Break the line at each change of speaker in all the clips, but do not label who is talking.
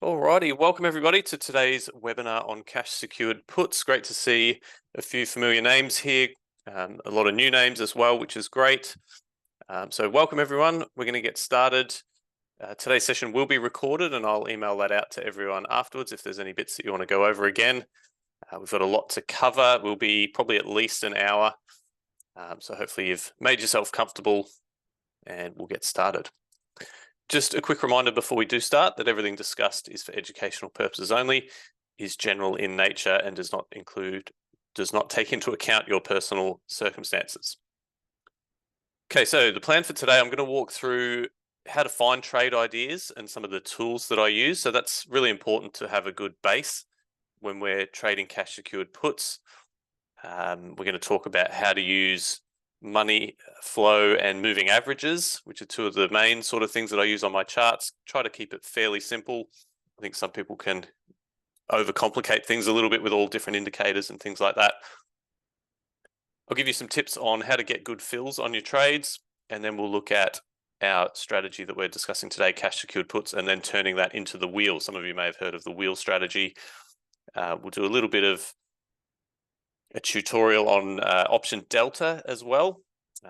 Alrighty, welcome everybody to today's webinar on cash secured puts. Great to see a few familiar names here, a lot of new names as well, which is great. So welcome everyone. We're going to get started. Today's session will be recorded and I'll email that out to everyone afterwards if there's any bits that you want to go over again. We've got a lot to cover. We'll be probably at least an hour. So hopefully you've made yourself comfortable and we'll get started. Just a quick reminder before we do start that everything discussed is for educational purposes only, is general in nature and does not take into account your personal circumstances. Okay, so the plan for today, I'm going to walk through how to find trade ideas and some of the tools that I use. So that's really important to have a good base when we're trading cash secured puts. We're going to talk about how to use money flow and moving averages, which are two of the main sort of things that I use on my charts. Try to keep it fairly simple. I think some people can overcomplicate things a little bit with all different indicators and things like that. I'll give you some tips on how to get good fills on your trades, and then we'll look at our strategy that we're discussing today, cash secured puts, and then turning that into the wheel. Some of you may have heard of the wheel strategy. We'll do a little bit of a tutorial on option delta as well.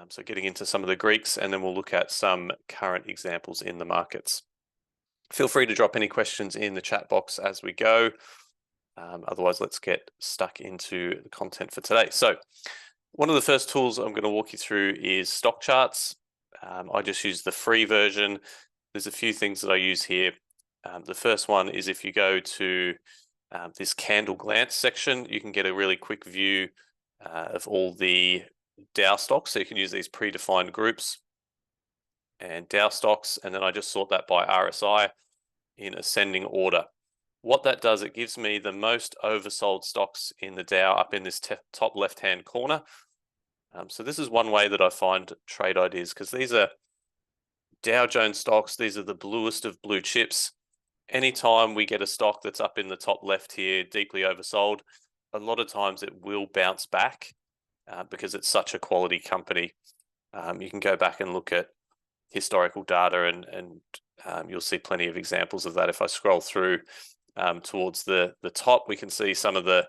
So getting into some of the Greeks, and then we'll look at some current examples in the markets. Feel free to drop any questions in the chat box as we go. Otherwise, let's get stuck into the content for today. So one of the first tools I'm going to walk you through is stock charts. I just use the free version. There's a few things that I use here. The first one is if you go to this candle glance section, you can get a really quick view of all the Dow stocks. So you can use these predefined groups and Dow stocks, and then I just sort that by RSI in ascending order. What that does, it gives me the most oversold stocks in the Dow up in this top left-hand corner. So this is one way that I find trade ideas, because these are Dow Jones stocks. These are the bluest of blue chips. Anytime we get a stock that's up in the top left here, deeply oversold, a lot of times it will bounce back because it's such a quality company. You can go back and look at historical data and you'll see plenty of examples of that. If I scroll through towards the top, we can see some of the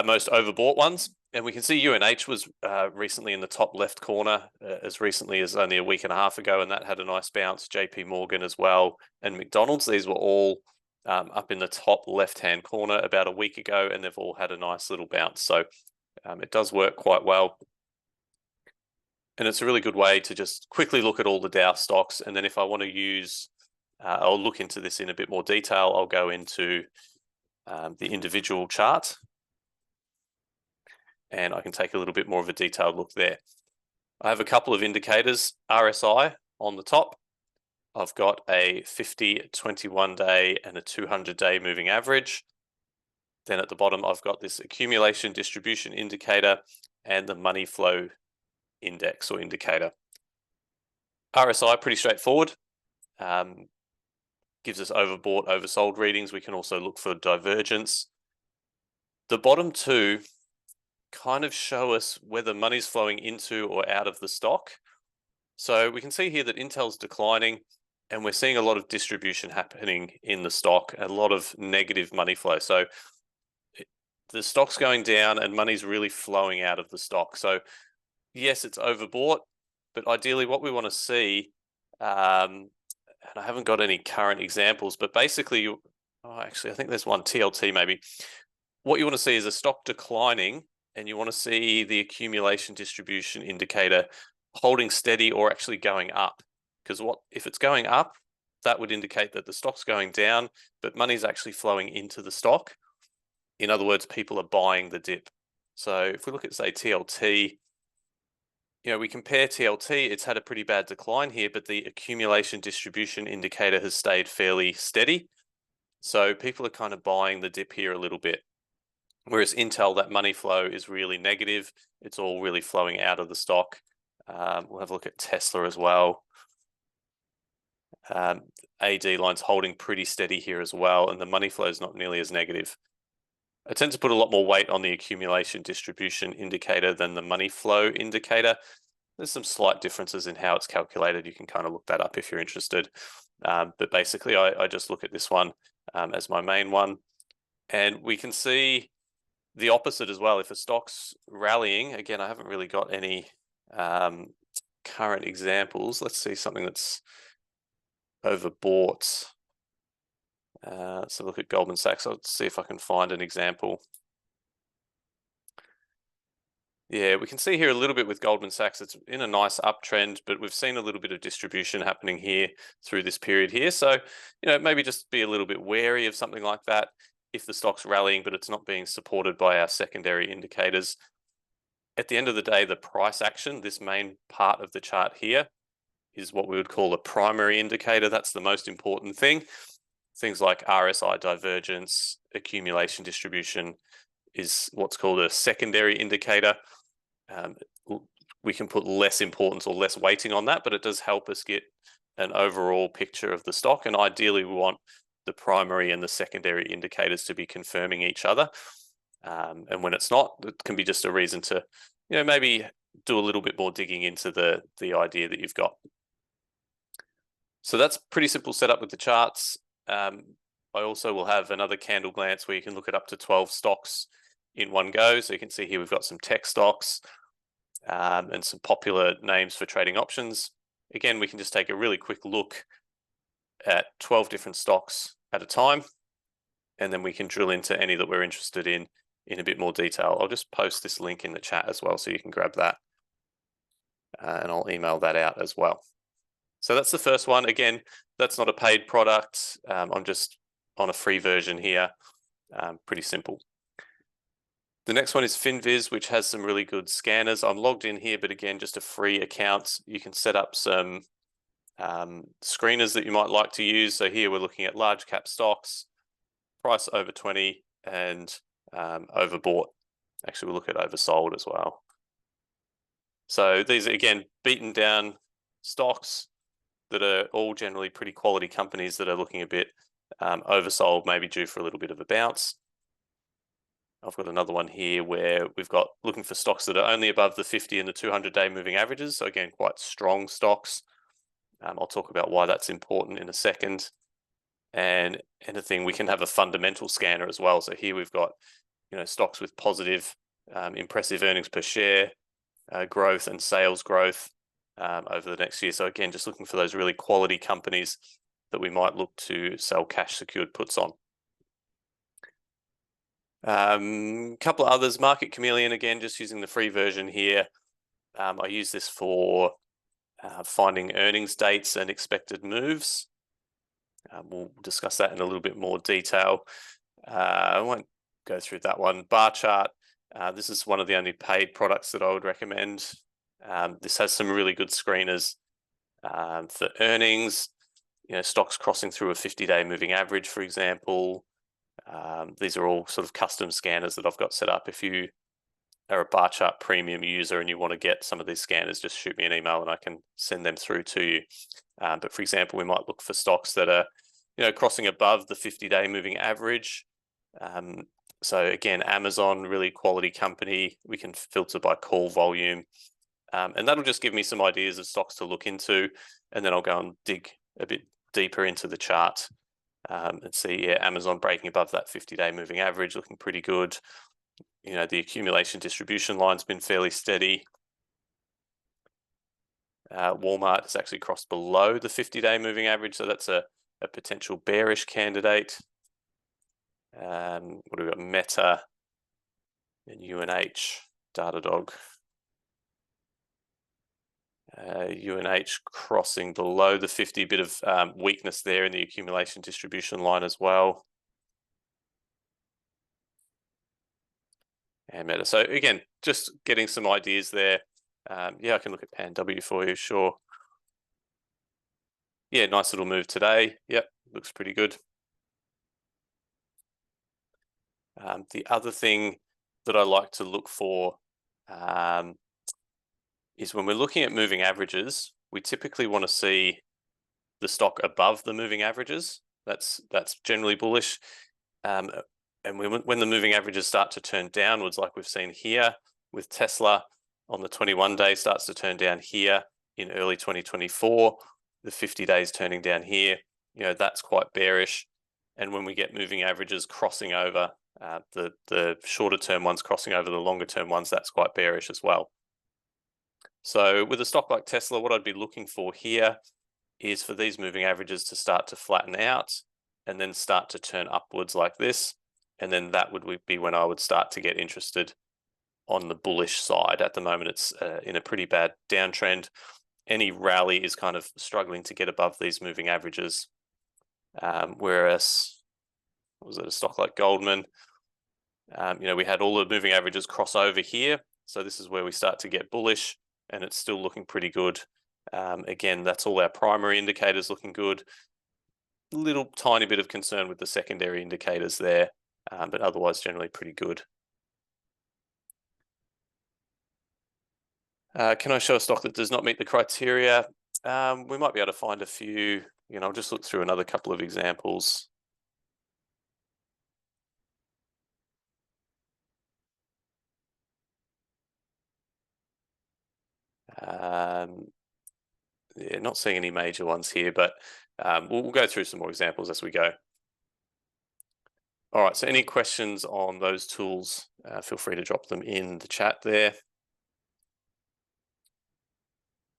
most overbought ones. And we can see UNH was recently in the top left corner as recently as only a week and a half ago, and that had a nice bounce. JP Morgan as well, and McDonald's. These were all up in the top left-hand corner about a week ago, and they've all had a nice little bounce. So it does work quite well. And it's a really good way to just quickly look at all the Dow stocks. And then if I want to use, I'll look into this in a bit more detail. I'll go into the individual chart, and I can take a little bit more of a detailed look there. I have a couple of indicators, RSI on the top. I've got a 50, 21-day and a 200-day moving average. Then at the bottom, I've got this accumulation distribution indicator and the money flow index or indicator. RSI, pretty straightforward. Gives us overbought, oversold readings. We can also look for divergence. The bottom two kind of show us whether money's flowing into or out of the stock. So we can see here that Intel's declining and we're seeing a lot of distribution happening in the stock, a lot of negative money flow. So the stock's going down and money's really flowing out of the stock. So yes, it's overbought, but ideally what we want to see, and I haven't got any current examples, but basically, actually I think there's one, TLT maybe. What you want to see is a stock declining, and you want to see the accumulation distribution indicator holding steady or actually going up. Because if it's going up, that would indicate that the stock's going down, but money's actually flowing into the stock. In other words, people are buying the dip. So if we look at, say, TLT, we compare TLT, it's had a pretty bad decline here, but the accumulation distribution indicator has stayed fairly steady. So people are kind of buying the dip here a little bit. Whereas Intel, that money flow is really negative. It's all really flowing out of the stock. We'll have a look at Tesla as well. AD line's holding pretty steady here as well, and the money flow is not nearly as negative. I tend to put a lot more weight on the accumulation distribution indicator than the money flow indicator. There's some slight differences in how it's calculated. You can kind of look that up if you're interested. But basically I just look at this one as my main one. And we can see the opposite as well. If a stock's rallying, again, I haven't really got any current examples. Let's see something that's overbought. Let's have a look at Goldman Sachs. I'll see if I can find an example. Yeah, we can see here a little bit with Goldman Sachs. It's in a nice uptrend, but we've seen a little bit of distribution happening here through this period here. So, maybe just be a little bit wary of something like that if the stock's rallying, but it's not being supported by our secondary indicators. At the end of the day, the price action, this main part of the chart here, is what we would call a primary indicator. That's the most important thing. Things like RSI divergence, accumulation distribution is what's called a secondary indicator. We can put less importance or less weighting on that, but it does help us get an overall picture of the stock. And ideally, we want the primary and the secondary indicators to be confirming each other. And when it's not, it can be just a reason to, maybe do a little bit more digging into the idea that you've got. So that's pretty simple setup with the charts. I also will have another candle glance where you can look at up to 12 stocks in one go. So you can see here we've got some tech stocks and some popular names for trading options. Again, we can just take a really quick look at 12 different stocks at a time, and then we can drill into any that we're interested in a bit more detail. I'll just post this link in the chat as well, so you can grab that, and I'll email that out as well. So that's the first one. Again, that's not a paid product. I'm just on a free version here. Pretty simple. The next one is Finviz, which has some really good scanners. I'm logged in here, but again, just a free account. You can set up some screeners that you might like to use. So here we're looking at large cap stocks, price over 20, and overbought. Actually, we'll look at oversold as well. So these are, again, beaten down stocks that are all generally pretty quality companies that are looking a bit oversold, maybe due for a little bit of a bounce. I've got another one here where we've got looking for stocks that are only above the 50 and the 200-day moving averages. So again, quite strong stocks. I'll talk about why that's important in a second. And anything, we can have a fundamental scanner as well. So here we've got, stocks with positive, impressive earnings per share growth and sales growth over the next year. So again, just looking for those really quality companies that we might look to sell cash secured puts on. Couple of others, Market Chameleon, again, just using the free version here. I use this for finding earnings dates and expected moves. We'll discuss that in a little bit more detail. I won't go through that one. Bar chart, this is one of the only paid products that I would recommend. This has some really good screeners for earnings, stocks crossing through a 50-day moving average, for example. These are all sort of custom scanners that I've got set up. If you are a bar chart premium user and you want to get some of these scanners, just shoot me an email and I can send them through to you. But for example, we might look for stocks that are, crossing above the 50-day moving average. So again, Amazon, really quality company. We can filter by call volume. And that'll just give me some ideas of stocks to look into. And then I'll go and dig a bit deeper into the chart. And see, Amazon breaking above that 50-day moving average, looking pretty good. The accumulation distribution line's been fairly steady. Walmart has actually crossed below the 50-day moving average, so that's a potential bearish candidate. What have we got? Meta and UNH, Datadog. UNH crossing below the 50, bit of weakness there in the accumulation distribution line as well. And Meta. So again, just getting some ideas there. I can look at PanW for you, sure. Yeah, nice little move today. Yep, looks pretty good. The other thing that I like to look for is when we're looking at moving averages, we typically want to see the stock above the moving averages. That's generally bullish. And when the moving averages start to turn downwards, like we've seen here with Tesla on the 21-day, starts to turn down here in early 2024, the 50 days turning down here. that's quite bearish. And when we get moving averages crossing over, the shorter term ones crossing over the longer term ones, that's quite bearish as well. So with a stock like Tesla, what I'd be looking for here is for these moving averages to start to flatten out and then start to turn upwards like this. And then that would be when I would start to get interested on the bullish side. At the moment, it's in a pretty bad downtrend. Any rally is kind of struggling to get above these moving averages. Whereas, what was it, a stock like Goldman, we had all the moving averages cross over here. So this is where we start to get bullish, and it's still looking pretty good. Again, that's all our primary indicators looking good. Little tiny bit of concern with the secondary indicators there, but otherwise generally pretty good. Can I show a stock that does not meet the criteria? We might be able to find a few. I'll just look through another couple of examples. Yeah, not seeing any major ones here, but we'll go through some more examples as we go. All right, so any questions on those tools, feel free to drop them in the chat there.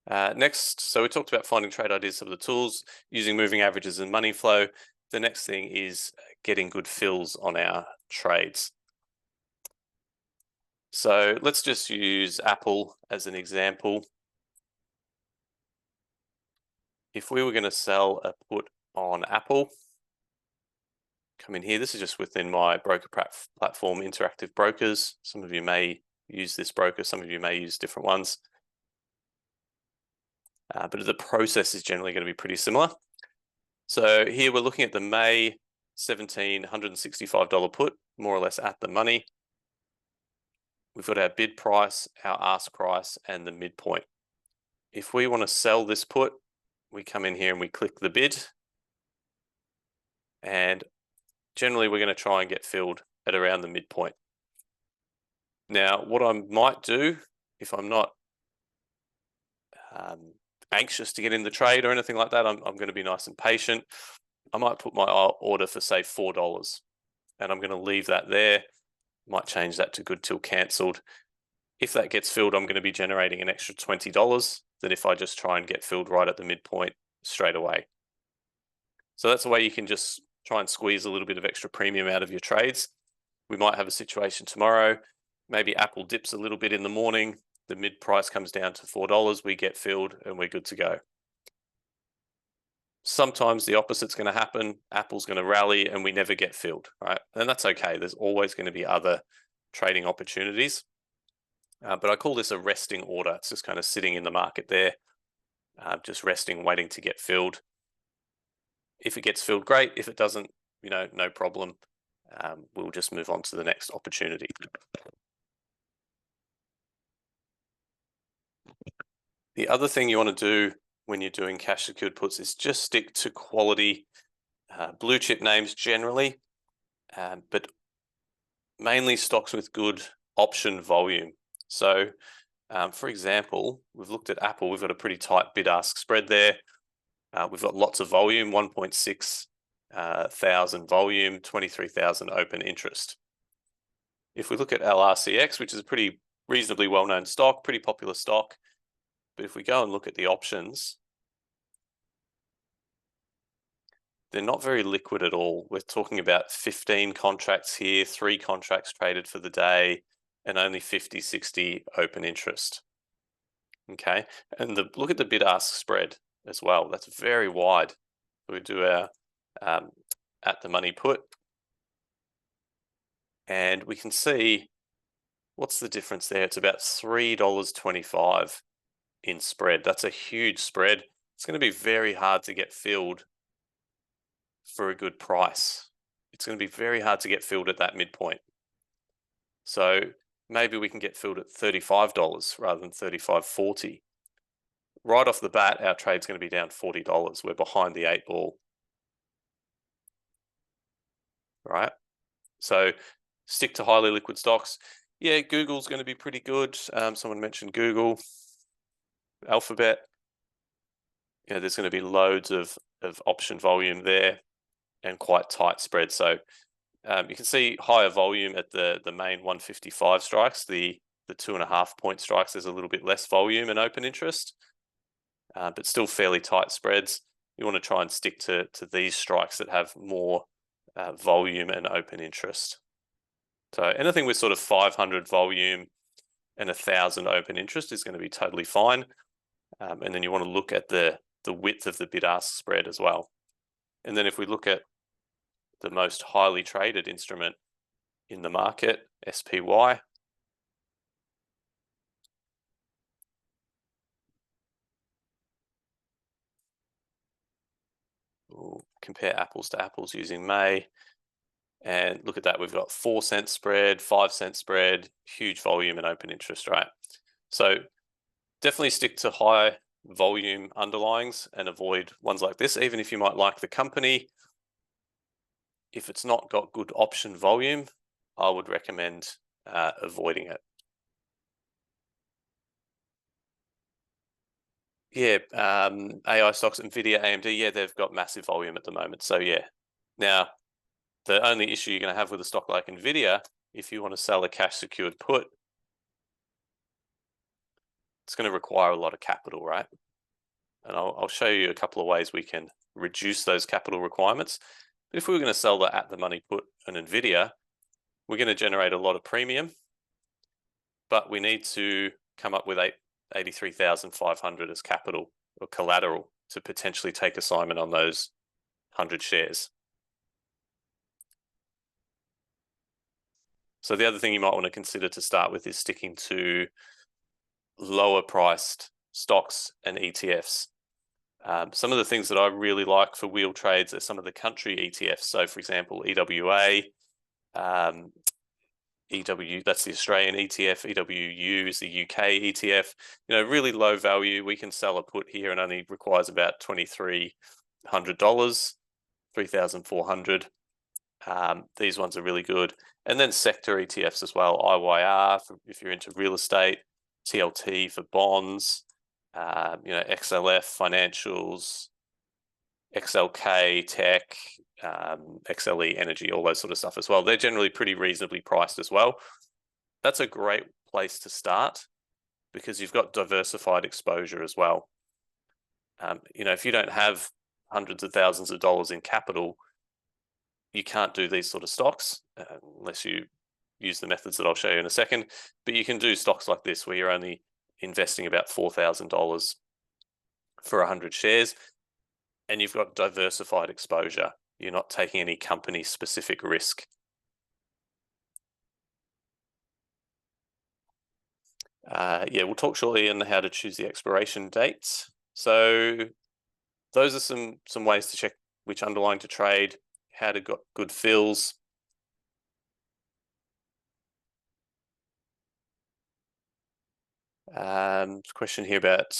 Next, so we talked about finding trade ideas of the tools, using moving averages and money flow. The next thing is getting good fills on our trades. So let's just use Apple as an example. If we were going to sell a put on Apple, come in here. This is just within my broker platform, Interactive Brokers. Some of you may use this broker, some of you may use different ones. But the process is generally going to be pretty similar. So here we're looking at the May $1,765 put, more or less at the money. We've got our bid price, our ask price, and the midpoint. If we want to sell this put, we come in here and we click the bid. And generally we're going to try and get filled at around the midpoint. Now, what I might do, if I'm not anxious to get in the trade or anything like that, I'm going to be nice and patient. I might put my order for, say, $4, and I'm going to leave that there. Might change that to good till cancelled. If that gets filled, I'm going to be generating an extra $20 than if I just try and get filled right at the midpoint straight away. So that's a way you can just try and squeeze a little bit of extra premium out of your trades. We might have a situation tomorrow. Maybe Apple dips a little bit in the morning. The mid price comes down to $4. We get filled and we're good to go. Sometimes the opposite's going to happen. Apple's going to rally and we never get filled, right? And that's okay. There's always going to be other trading opportunities. But I call this a resting order. It's just kind of sitting in the market there, just resting, waiting to get filled. If it gets filled, great. If it doesn't, no problem. We'll just move on to the next opportunity. The other thing you want to do when you're doing cash secured puts is just stick to quality blue chip names generally, but mainly stocks with good option volume. So, for example, we've looked at Apple. We've got a pretty tight bid-ask spread there. We've got lots of volume, 1.6 thousand volume, 23,000 open interest. If we look at LRCX, which is a pretty reasonably well-known stock, pretty popular stock, but if we go and look at the options, they're not very liquid at all. We're talking about 15 contracts here, 3 contracts traded for the day, and only 50, 60 open interest. Okay, and look at the bid-ask spread as well. That's very wide. We do our at the money put, and we can see what's the difference there. It's about $3.25 in spread. That's a huge spread. It's going to be very hard to get filled for a good price. It's going to be very hard to get filled at that midpoint. So maybe we can get filled at $35 rather than $35.40. Right off the bat, our trade's going to be down $40. We're behind the 8 ball. Right? So stick to highly liquid stocks. Yeah, Google's going to be pretty good. Someone mentioned Google. Alphabet. There's going to be loads of of option volume there and quite tight spread. So you can see higher volume at the main 155 strikes. The 2.5 point strikes, there's a little bit less volume and open interest, but still fairly tight spreads. You want to try and stick to these strikes that have more volume and open interest. So anything with sort of 500 volume and 1,000 open interest is going to be totally fine. And then you want to look at the width of the bid-ask spread as well. And then if we look at the most highly traded instrument in the market, SPY, we'll compare apples to apples using May. And look at that, we've got 4-cent spread, 5-cent spread, huge volume and open interest, right? So definitely stick to high volume underlyings and avoid ones like this, even if you might like the company. If it's not got good option volume, I would recommend avoiding it. Yeah, AI stocks, Nvidia, AMD, yeah, they've got massive volume at the moment. So yeah. Now, the only issue you're going to have with a stock like Nvidia, if you want to sell a cash secured put, it's going to require a lot of capital, right? And I'll show you a couple of ways we can reduce those capital requirements. But if we were going to sell the at the money put an Nvidia, we're going to generate a lot of premium, but we need to come up with 83,500 as capital or collateral to potentially take assignment on those 100 shares. So the other thing you might want to consider to start with is sticking to lower priced stocks and ETFs. Some of the things that I really like for wheel trades are some of the country ETFs. So for example, EWA, EW, that's the Australian ETF, EWU is the UK ETF, you know, really low value. We can sell a put here and only requires about $2,300, $3,400. These ones are really good. And then sector ETFs as well, IYR if you're into real estate, TLT for bonds, you know, XLF financials, XLK tech, XLE energy, all those sort of stuff as well. They're generally pretty reasonably priced as well. That's a great place to start because you've got diversified exposure as well. You know, if you don't have hundreds of thousands of dollars in capital, you can't do these sort of stocks unless you use the methods that I'll show you in a second. But you can do stocks like this where you're only investing about $4,000 for 100 shares and you've got diversified exposure. You're not taking any company specific risk. Yeah, we'll talk shortly on how to choose the expiration dates. So those are some ways to check which underlying to trade, how to get good fills. Question here about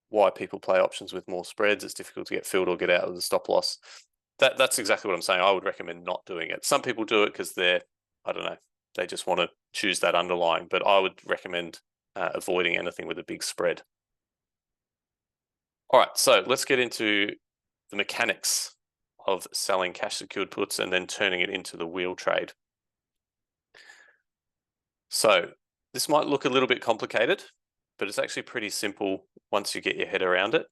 why people play options with more spreads. It's difficult to get filled or get out of the stop loss. That's exactly what I'm saying. I would recommend not doing it. Some people do it because they're, I don't know, they just want to choose that underlying, but I would recommend avoiding anything with a big spread. All right, so let's get into the mechanics of selling cash secured puts and then turning it into the wheel trade. So this might look a little bit complicated, but it's actually pretty simple once you get your head around it.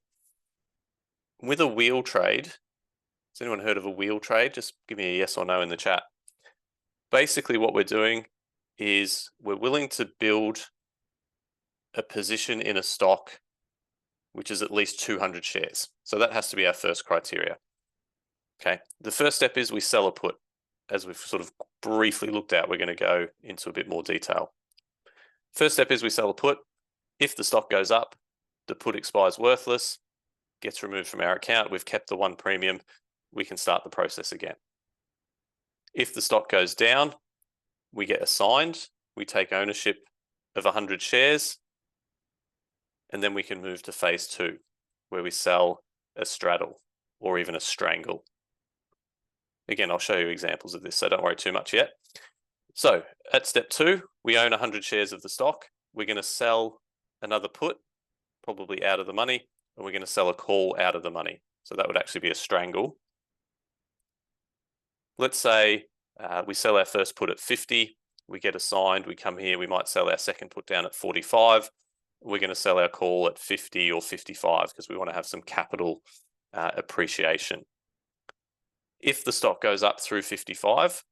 With a wheel trade, has anyone heard of a wheel trade? Just give me a yes or no in the chat. Basically what we're doing is we're willing to build a position in a stock which is at least 200 shares. So that has to be our first criteria. Okay, the first step is we sell a put. As we've sort of briefly looked at, we're going to go into a bit more detail. First step is we sell a put. If the stock goes up, the put expires worthless, gets removed from our account, we've kept the one premium, we can start the process again. If the stock goes down, we get assigned, we take ownership of 100 shares, and then we can move to phase 2, where we sell a straddle or even a strangle. Again, I'll show you examples of this, so don't worry too much yet. So at step 2, we own 100 shares of the stock. We're going to sell another put, probably out of the money, and we're going to sell a call out of the money. So that would actually be a strangle. Let's say we sell our first put at 50, we get assigned, we come here, we might sell our second put down at 45. We're going to sell our call at 50 or 55 because we want to have some capital appreciation. If the stock goes up through 55,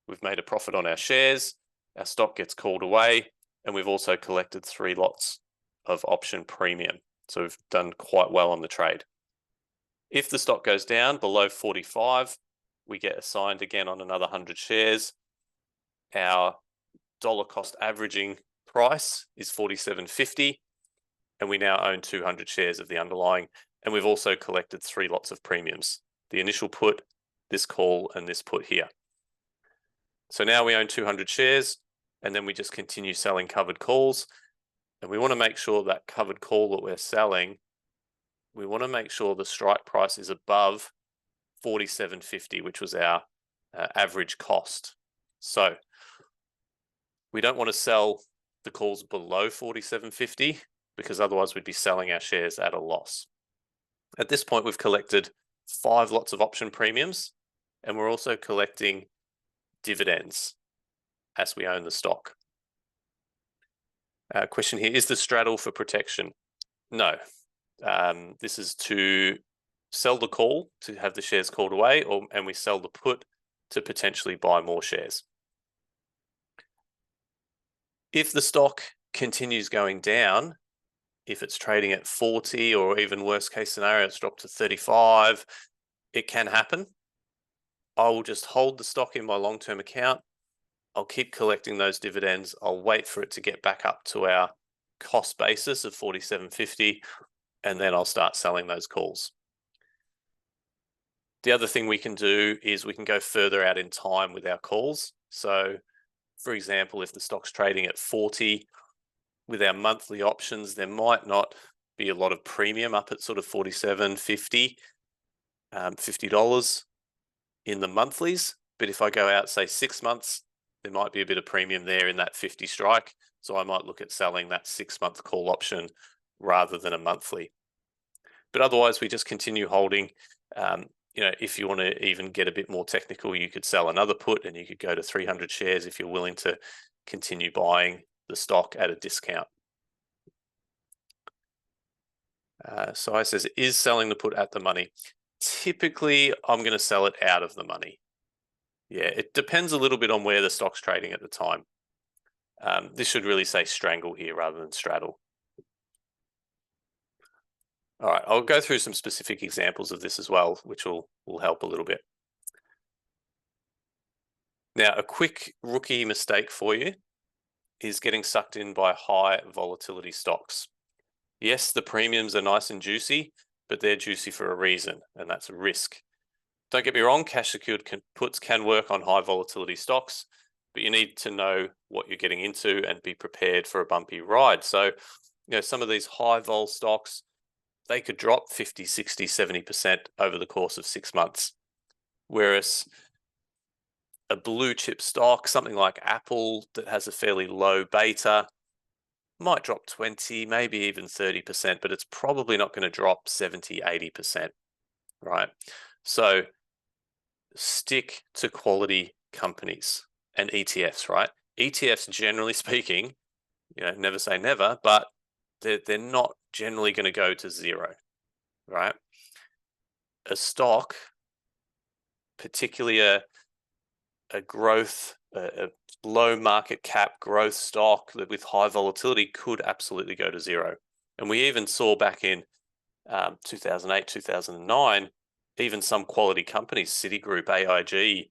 we've made a profit on our shares, our stock gets called away, and we've also collected 3 lots of option premium. So we've done quite well on the trade. If the stock goes down below 45, we get assigned again on another 100 shares. Our dollar cost averaging price is 47.50, and we now own 200 shares of the underlying, and we've also collected 3 lots of premiums. The initial put, this call, and this put here. So now we own 200 shares, and then we just continue selling covered calls. And we want to make sure that covered call that we're selling, we want to make sure the strike price is above 47.50, which was our average cost. So we don't want to sell the calls below 47.50 because otherwise we'd be selling our shares at a loss. At this point, we've collected 5 lots of option premiums, and we're also collecting dividends as we own the stock. Question here, is the straddle for protection? No. This is to sell the call to have the shares called away, and we sell the put to potentially buy more shares. If the stock continues going down, if it's trading at 40 or even worst case scenario, it's dropped to 35, it can happen. I will just hold the stock in my long-term account. I'll keep collecting those dividends. I'll wait for it to get back up to our cost basis of 47.50, and then I'll start selling those calls. The other thing we can do is we can go further out in time with our calls. So, for example, if the stock's trading at 40, with our monthly options, there might not be a lot of premium up at sort of 47.50, $50 in the monthlies. But if I go out, say 6 months, there might be a bit of premium there in that 50 strike. So I might look at selling that 6-month call option rather than a monthly. But otherwise, we just continue holding. If you want to even get a bit more technical, you could sell another put and you could go to 300 shares if you're willing to continue buying the stock at a discount. So I says, is selling the put at the money? Typically, I'm going to sell it out of the money. Yeah, it depends a little bit on where the stock's trading at the time. This should really say strangle here rather than straddle. All right, I'll go through some specific examples of this as well, which will help a little bit. Now, a quick rookie mistake for you is getting sucked in by high volatility stocks. Yes, the premiums are nice and juicy, but they're juicy for a reason, and that's a risk. Don't get me wrong, cash secured puts can work on high volatility stocks, but you need to know what you're getting into and be prepared for a bumpy ride. So, some of these high vol stocks, they could drop 50, 60, 70% over the course of 6 months. Whereas a blue chip stock, something like Apple that has a fairly low beta, might drop 20, maybe even 30%, but it's probably not going to drop 70, 80%, right? So stick to quality companies and ETFs, right? ETFs, generally speaking, never say never, but they're not generally going to go to zero, right? A stock, particularly a growth, a low market cap growth stock with high volatility could absolutely go to zero. And we even saw back in 2008, 2009, even some quality companies, Citigroup, AIG,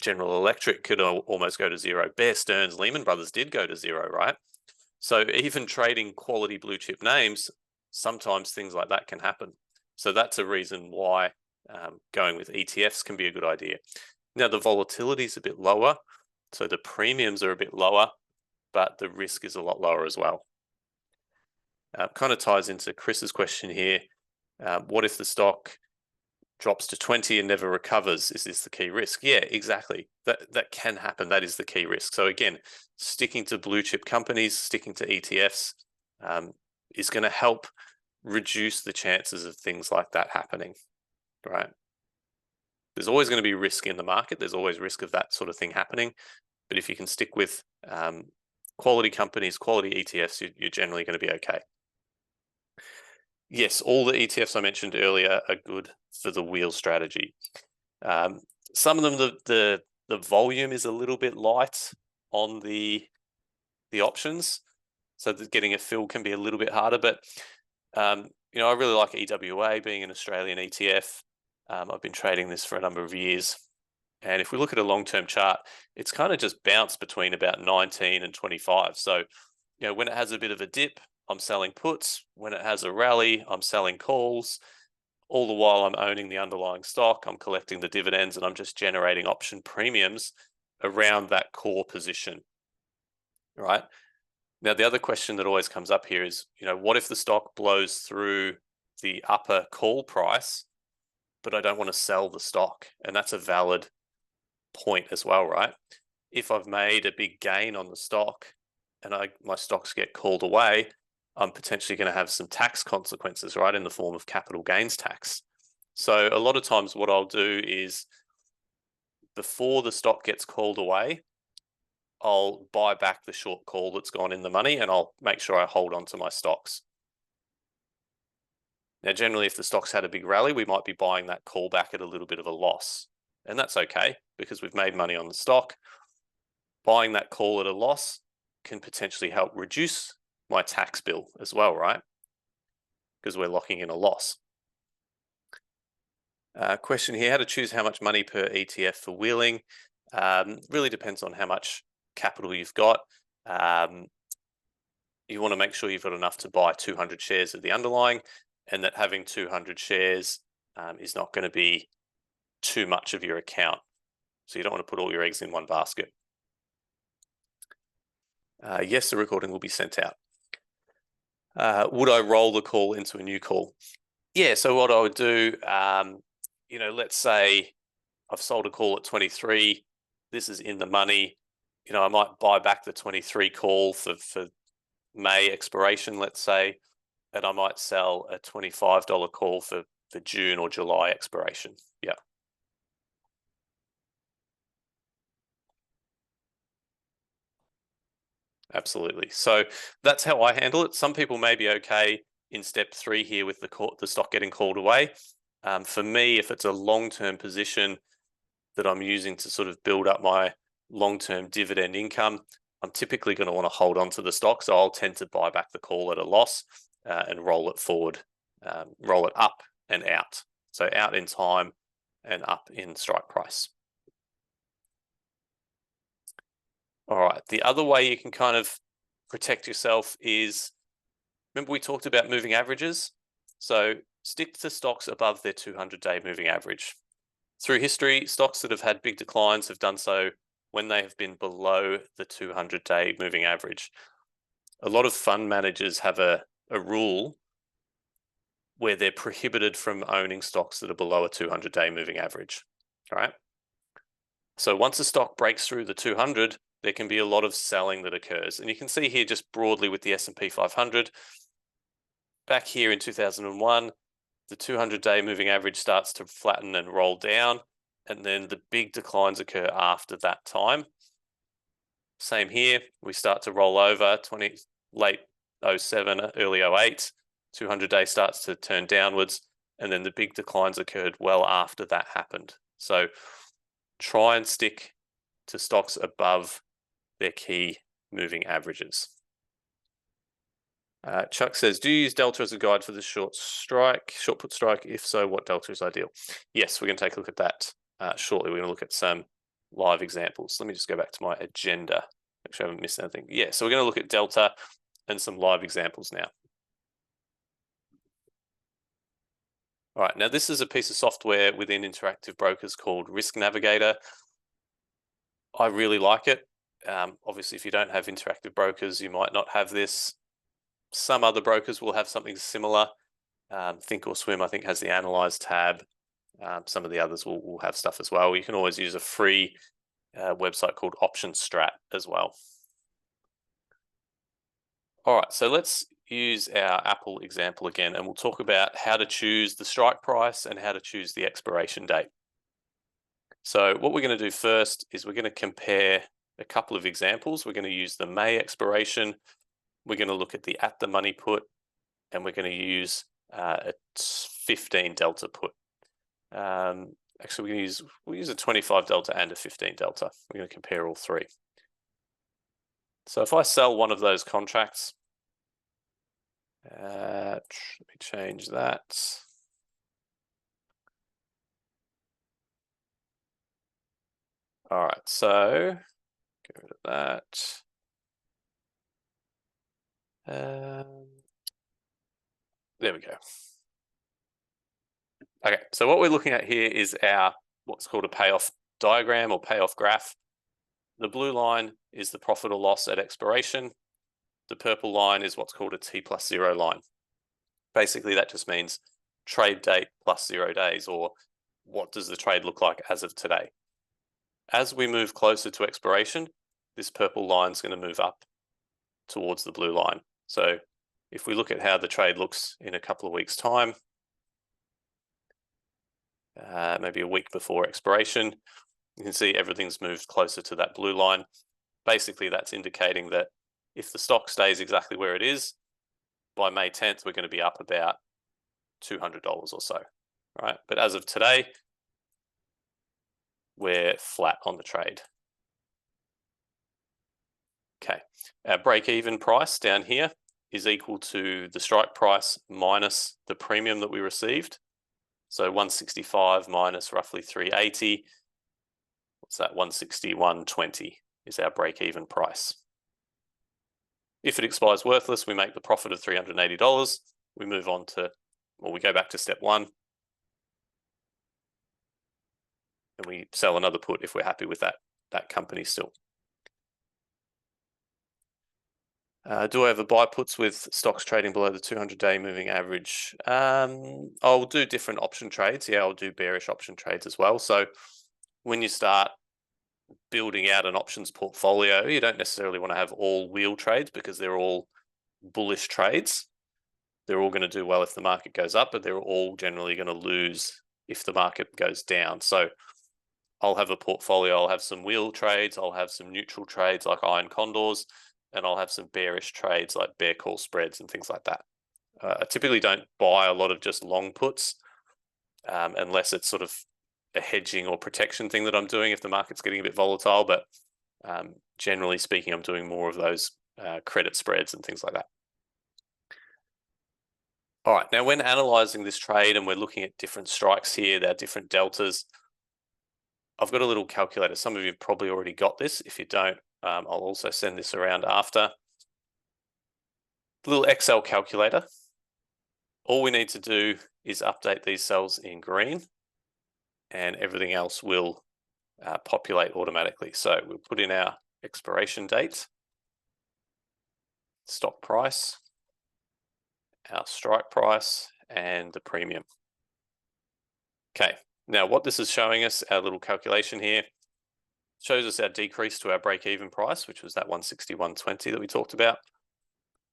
General Electric could almost go to zero. Bear Stearns, Lehman Brothers did go to zero, right? So even trading quality blue chip names, sometimes things like that can happen. So that's a reason why going with ETFs can be a good idea. Now, the volatility is a bit lower, so the premiums are a bit lower, but the risk is a lot lower as well. Kind of ties into Chris's question here. What if the stock drops to 20 and never recovers? Is this the key risk? Yeah, exactly. That can happen. That is the key risk. So again, sticking to blue chip companies, sticking to ETFs is going to help reduce the chances of things like that happening, right? There's always going to be risk in the market. There's always risk of that sort of thing happening. But if you can stick with quality companies, quality ETFs, you're generally going to be okay. Yes, all the ETFs I mentioned earlier are good for the wheel strategy. Some of them, the volume is a little bit light on the options, so that getting a fill can be a little bit harder. But you know, I really like EWA being an Australian ETF. I've been trading this for a number of years, and if we look at a long-term chart, it's kind of just bounced between about 19 and 25. So, you know, when it has a bit of a dip, I'm selling puts. When it has a rally, I'm selling calls. All the while I'm owning the underlying stock, I'm collecting the dividends, and I'm just generating option premiums around that core position, right? Now, the other question that always comes up here is, you know, what if the stock blows through the upper call price, but I don't want to sell the stock? And that's a valid point as well, right? If I've made a big gain on the stock and my stocks get called away, I'm potentially going to have some tax consequences, right, in the form of capital gains tax. So a lot of times what I'll do is, before the stock gets called away, I'll buy back the short call that's gone in the money, and I'll make sure I hold on to my stocks. Now, generally, if the stock's had a big rally, we might be buying that call back at a little bit of a loss. And that's okay, because we've made money on the stock. Buying that call at a loss can potentially help reduce my tax bill as well, right? Because we're locking in a loss. Question here, how to choose how much money per ETF for wheeling. Really depends on how much capital you've got. You want to make sure you've got enough to buy 200 shares of the underlying, and that having 200 shares is not going to be too much of your account. So you don't want to put all your eggs in one basket. Yes, the recording will be sent out. Would I roll the call into a new call? Yeah, so what I would do, you know, let's say I've sold a call at 23. This is in the money. You know, I might buy back the 23 call for May expiration, let's say, and I might sell a $25 call for June or July expiration. Yeah. Absolutely. So that's how I handle it. Some people may be okay in step 3 here with the stock getting called away. For me, if it's a long-term position that I'm using to sort of build up my long-term dividend income, I'm typically going to want to hold on to the stock. So I'll tend to buy back the call at a loss and roll it forward, roll it up and out. So out in time and up in strike price. All right. The other way you can kind of protect yourself is, remember we talked about moving averages? So stick to stocks above their 200-day moving average. Through history, stocks that have had big declines have done so when they have been below the 200-day moving average. A lot of fund managers have a rule where they're prohibited from owning stocks that are below a 200-day moving average, right? So once a stock breaks through the 200, there can be a lot of selling that occurs. And you can see here just broadly with the S&P 500, back here in 2001, the 200-day moving average starts to flatten and roll down, and then the big declines occur after that time. Same here, we start to roll over, late 07, early 08, 200-day starts to turn downwards, and then the big declines occurred well after that happened. So try and stick to stocks above their key moving averages. Chuck says, do you use delta as a guide for the short put strike? If so, what delta is ideal? Yes, we're going to take a look at that shortly. We're going to look at some live examples. Let me just go back to my agenda. Make sure I haven't missed anything. Yeah, so we're going to look at delta and some live examples now. All right, now this is a piece of software within Interactive Brokers called Risk Navigator. I really like it. Obviously, if you don't have Interactive Brokers, you might not have this. Some other brokers will have something similar. Think or Swim, I think, has the Analyze tab. Some of the others will have stuff as well. You can always use a free website called Option Strat as well. All right, so let's use our Apple example again, and we'll talk about how to choose the strike price and how to choose the expiration date. So what we're going to do first is we're going to compare a couple of examples. We're going to use the May expiration. We're going to look at the at-the-money put, and we're going to use a 15 delta put. Actually, we'll use a 25 delta and a 15 delta. We're going to compare all three. So if I sell one of those contracts, let me change that. All right, so get rid of that. There we go. Okay, so what we're looking at here is our what's called a payoff diagram or payoff graph. The blue line is the profit or loss at expiration. The purple line is what's called a T+0 line. Basically, that just means trade date plus 0 days, or what does the trade look like as of today. As we move closer to expiration, this purple line is going to move up towards the blue line. So if we look at how the trade looks in a couple of weeks' time, maybe a week before expiration, you can see everything's moved closer to that blue line. Basically, that's indicating that if the stock stays exactly where it is, by May 10th, we're going to be up about $200 or so, right? But as of today, we're flat on the trade. Okay, our break-even price down here is equal to the strike price minus the premium that we received. So 165 minus roughly 380. What's that? 161.20 is our break-even price. If it expires worthless, we make the profit of $380. We move on to, well, we go back to step one. And we sell another put if we're happy with that company still. Do I ever buy puts with stocks trading below the 200-day moving average? I'll do different option trades. Yeah, I'll do bearish option trades as well. So when you start building out an options portfolio, you don't necessarily want to have all wheel trades because they're all bullish trades. They're all going to do well if the market goes up, but they're all generally going to lose if the market goes down. So I'll have a portfolio, I'll have some wheel trades, I'll have some neutral trades like iron condors, and I'll have some bearish trades like bear call spreads and things like that. I typically don't buy a lot of just long puts unless it's sort of a hedging or protection thing that I'm doing if the market's getting a bit volatile, but generally speaking, I'm doing more of those credit spreads and things like that. All right, now when analyzing this trade and we're looking at different strikes here, there are different deltas, I've got a little calculator. Some of you have probably already got this. If you don't, I'll also send this around after. A little Excel calculator. All we need to do is update these cells in green and everything else will populate automatically. So we'll put in our expiration date, stock price, our strike price, and the premium. Okay, now what this is showing us, our little calculation here, shows us our decrease to our break-even price, which was that 161.20 that we talked about.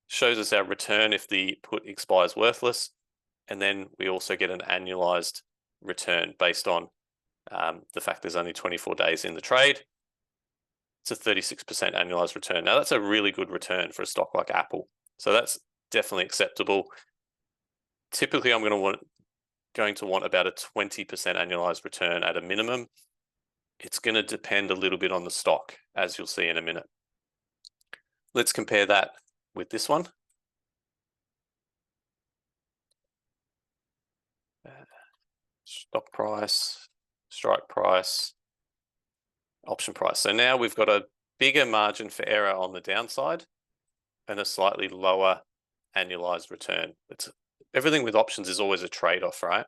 Shows us our return if the put expires worthless. And then we also get an annualized return based on the fact there's only 24 days in the trade. It's a 36% annualized return. Now that's a really good return for a stock like Apple. So that's definitely acceptable. Typically, I'm going to want about a 20% annualized return at a minimum. It's going to depend a little bit on the stock, as you'll see in a minute. Let's compare that with this one. Stock price, strike price, option price. So now we've got a bigger margin for error on the downside and a slightly lower annualized return. Everything with options is always a trade-off, right?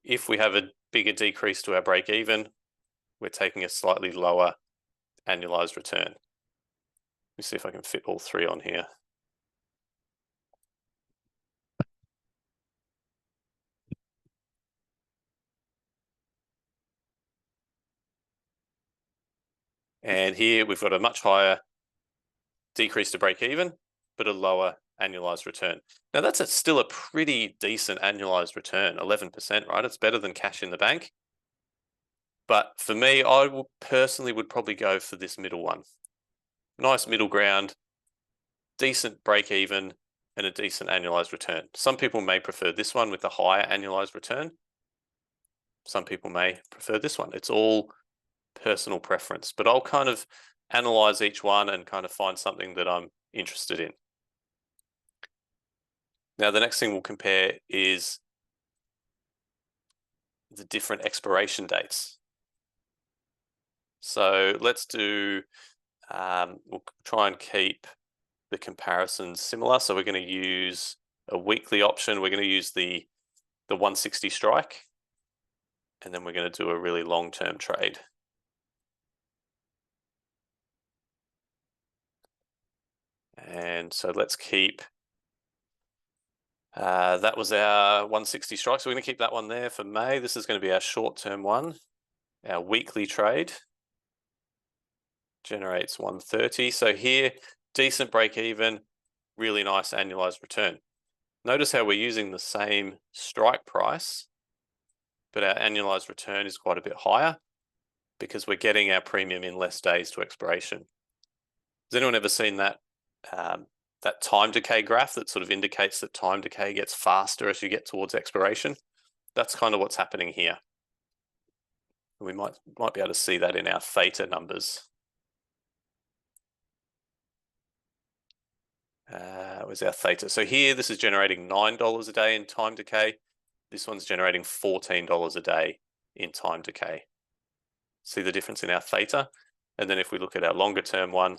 If we have a bigger decrease to our break even, we're taking a slightly lower annualized return. Let me see if I can fit all three on here. And here we've got a much higher decrease to break even, but a lower annualized return. Now that's still a pretty decent annualized return, 11%, right? It's better than cash in the bank. But for me, I would personally probably go for this middle one. Nice middle ground, decent break even, and a decent annualized return. Some people may prefer this one with the higher annualized return. Some people may prefer this one. It's all personal preference, but I'll kind of analyze each one and kind of find something that I'm interested in. Now, the next thing we'll compare is the different expiration dates. So let's do, we'll try and keep the comparisons similar. So we're going to use a weekly option. We're going to use the 160 strike, and then we're going to do a really long-term trade. And so let's keep, that was our 160 strike. So we're going to keep that one there for May. This is going to be our short-term one. Our weekly trade generates 130. So here, decent break even, really nice annualized return. Notice how we're using the same strike price, but our annualized return is quite a bit higher because we're getting our premium in less days to expiration. Has anyone ever seen that that time decay graph that sort of indicates that time decay gets faster as you get towards expiration? That's kind of what's happening here. We might be able to see that in our theta numbers. Where's our theta? So here, this is generating $9 a day in time decay. This one's generating $14 a day in time decay. See the difference in our theta? And then if we look at our longer term one,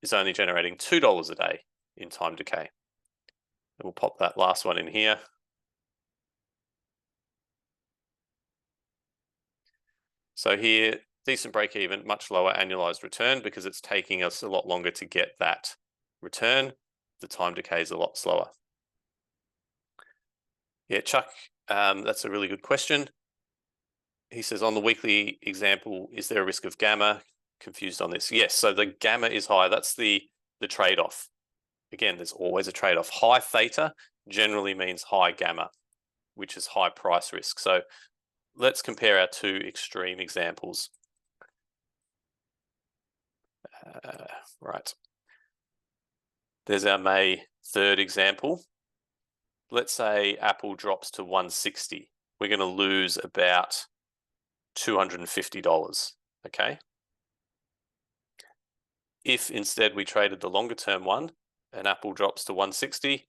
it's only generating $2 a day in time decay. And we'll pop that last one in here. So here, decent break even, much lower annualized return because it's taking us a lot longer to get that return. The time decay is a lot slower. Yeah, Chuck, that's a really good question. He says, on the weekly example, is there a risk of gamma? Confused on this. Yes, so the gamma is high. That's the trade-off. Again, there's always a trade-off. High theta generally means high gamma, which is high price risk. So let's compare our two extreme examples. Right. There's our May 3rd example. Let's say Apple drops to 160. We're going to lose about $250, okay? If instead we traded the longer term one and Apple drops to 160,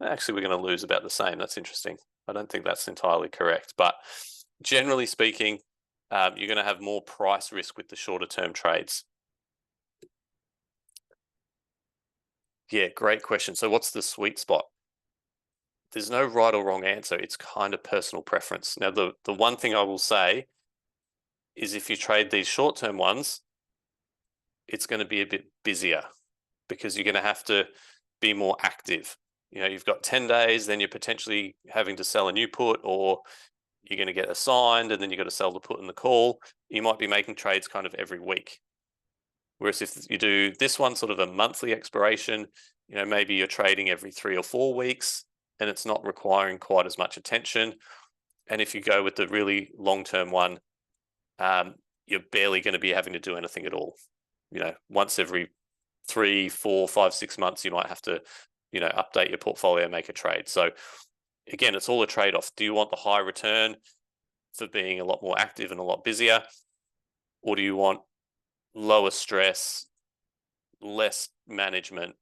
actually we're going to lose about the same. That's interesting. I don't think that's entirely correct, but generally speaking, you're going to have more price risk with the shorter term trades. Yeah, great question. So what's the sweet spot? There's no right or wrong answer. It's kind of personal preference. Now, the one thing I will say is if you trade these short-term ones, it's going to be a bit busier because you're going to have to be more active. You know, you've got 10 days, then you're potentially having to sell a new put, or you're going to get assigned and then you've got to sell the put and the call. You might be making trades kind of every week. Whereas if you do this one, sort of a monthly expiration, you know, maybe you're trading every 3 or 4 weeks and it's not requiring quite as much attention. And if you go with the really long-term one, you're barely going to be having to do anything at all. You know, once every 3, 4, 5, 6 months, you might have to, you know, update your portfolio, make a trade. So again, it's all a trade-off. Do you want the high return for being a lot more active and a lot busier? Or do you want lower stress, less management,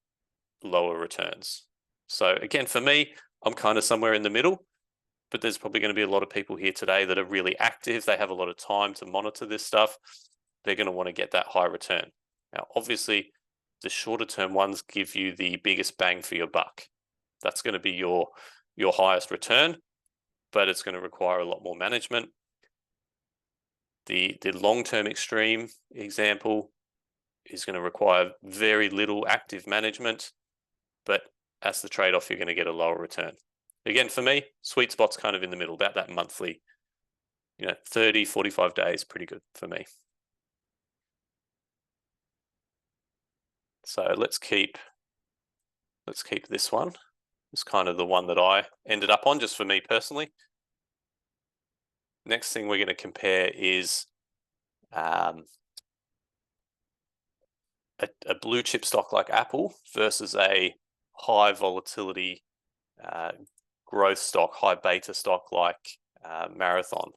lower returns? So again, for me, I'm kind of somewhere in the middle, but there's probably going to be a lot of people here today that are really active. They have a lot of time to monitor this stuff. They're going to want to get that high return. Now, obviously, the shorter term ones give you the biggest bang for your buck. That's going to be your highest return, but it's going to require a lot more management. The long-term extreme example is going to require very little active management, but as the trade-off, you're going to get a lower return. Again, for me, sweet spot's kind of in the middle, about that monthly, 30, 45 days, pretty good for me. So let's Let's keep this one. It's kind of the one that I ended up on just for me personally. Next thing we're going to compare is a blue chip stock like Apple versus a high volatility growth stock, high beta stock like Marathon.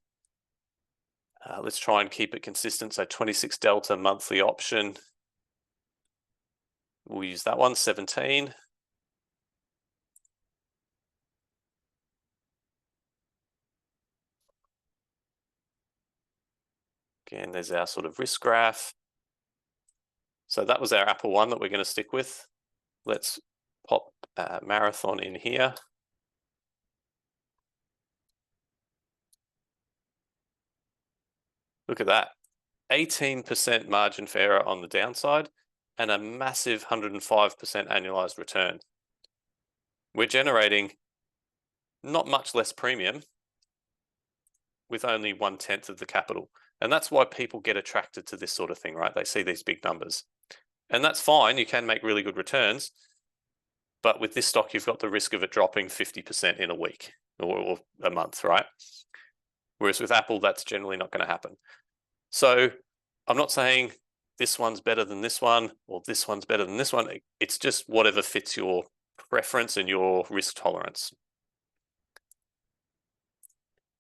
Let's try and keep it consistent. So 26 delta monthly option. We'll use that one, 17. Again, there's our sort of risk graph. So that was our Apple one that we're going to stick with. Let's pop Marathon in here. Look at that. 18% margin for error on the downside and a massive 105% annualized return. We're generating not much less premium with only 1/10 of the capital. And that's why people get attracted to this sort of thing, right? They see these big numbers. And that's fine. You can make really good returns. But with this stock, you've got the risk of it dropping 50% in a week or a month, right? Whereas with Apple, that's generally not going to happen. So I'm not saying this one's better than this one or this one's better than this one. It's just whatever fits your preference and your risk tolerance.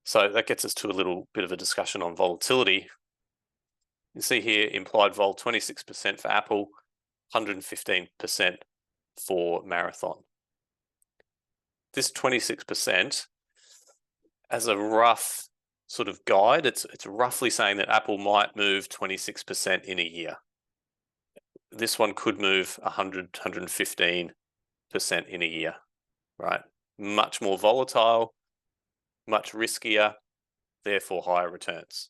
So that gets us to a little bit of a discussion on volatility. You see here, implied vol 26% for Apple, 115% for Marathon. This 26%, as a rough sort of guide, it's roughly saying that Apple might move 26% in a year. This one could move 100, 115% in a year, right? Much more volatile, much riskier, therefore higher returns.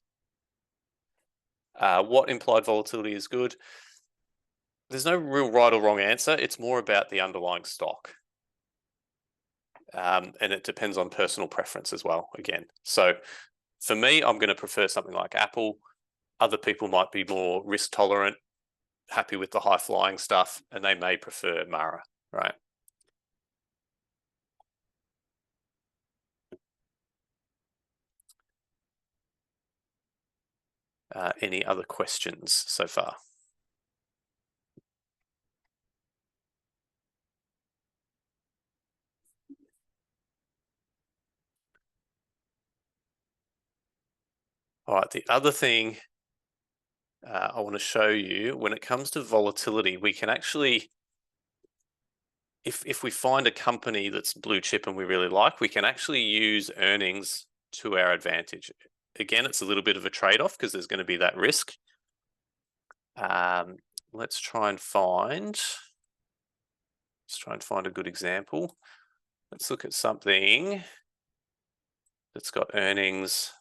What implied volatility is good? There's no real right or wrong answer. It's more about the underlying stock. And it depends on personal preference as well, again. So for me, I'm going to prefer something like Apple. Other people might be more risk tolerant, happy with the high flying stuff, and they may prefer Mara, right? Any other questions so far? All right, the other thing I want to show you, when it comes to volatility, we can actually, if we find a company that's blue chip and we really like, we can actually use earnings to our advantage. Again, it's a little bit of a trade-off because there's going to be that risk. Let's try and find a good example. Let's look at something that's got earnings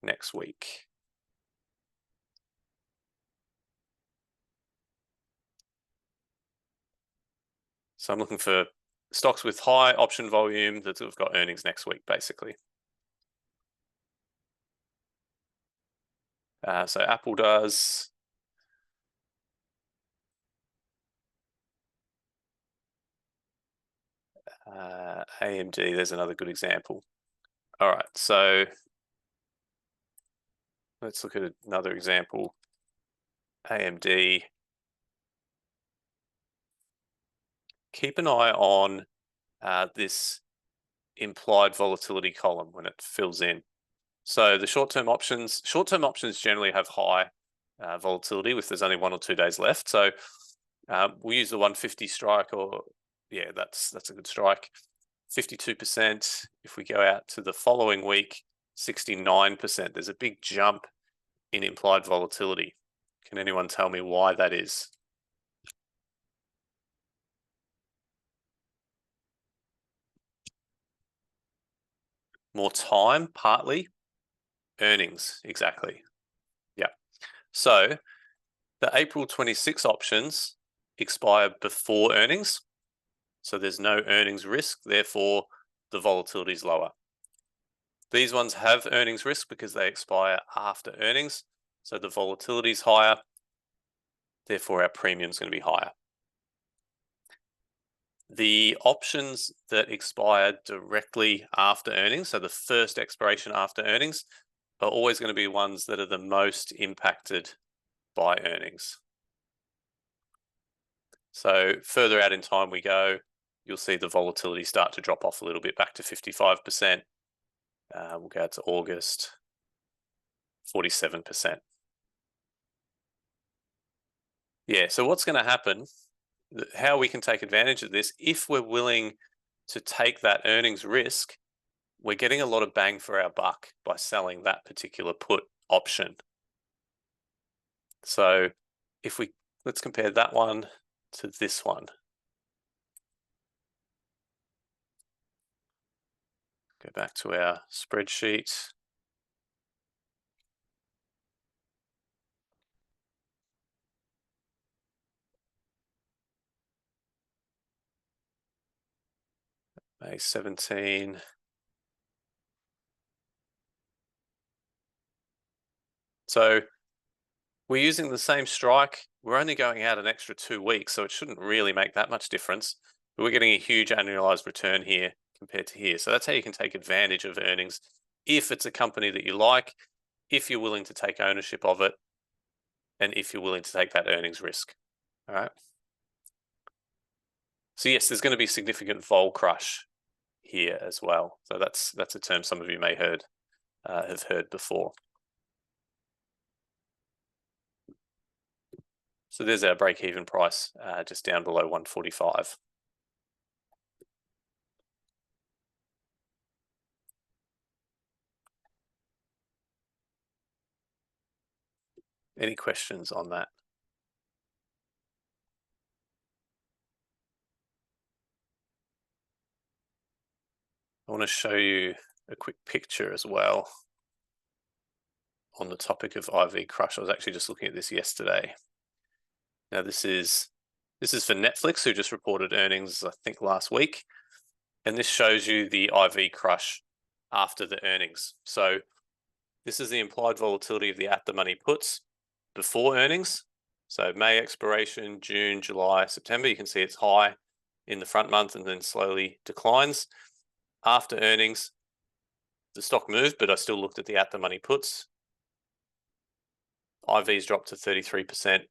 next week. So I'm looking for stocks with high option volume that have got earnings next week, basically. So Apple does. AMD, there's another good example. All right, so let's look at another example. AMD. Keep an eye on this implied volatility column when it fills in. So the short-term options generally have high volatility if there's only 1 or 2 days left. So we'll use the 150 strike, or yeah, that's a good strike. 52%. If we go out to the following week, 69%. There's a big jump in implied volatility. Can anyone tell me why that is? More time, partly. Earnings, exactly. Yeah. So the April 26 options expire before earnings. So there's no earnings risk, therefore the volatility is lower. These ones have earnings risk because they expire after earnings. So the volatility is higher, therefore our premium is going to be higher. The options that expire directly after earnings, so the first expiration after earnings, are always going to be ones that are the most impacted by earnings. So further out in time we go, you'll see the volatility start to drop off a little bit, back to 55%. We'll go to August, 47%. Yeah, so what's going to happen, how we can take advantage of this, if we're willing to take that earnings risk, we're getting a lot of bang for our buck by selling that particular put option. So let's compare that one to this one. Go back to our spreadsheet. May 17. So we're using the same strike. We're only going out an extra 2 weeks, so it shouldn't really make that much difference. But we're getting a huge annualized return here compared to here. So that's how you can take advantage of earnings if it's a company that you like, if you're willing to take ownership of it, and if you're willing to take that earnings risk. All right. So yes, there's going to be significant vol crush here as well. So that's a term some of you may have heard before. So there's our break-even price, just down below 145. Any questions on that? I want to show you a quick picture as well on the topic of IV crush. I was actually just looking at this yesterday. Now this is for Netflix, who just reported earnings, I think, last week. And this shows you the IV crush after the earnings. So this is the implied volatility of the at-the-money puts before earnings. So May expiration, June, July, September. You can see it's high in the front month and then slowly declines. After earnings, the stock moved, but I still looked at the at-the-money puts. IVs dropped to 33%,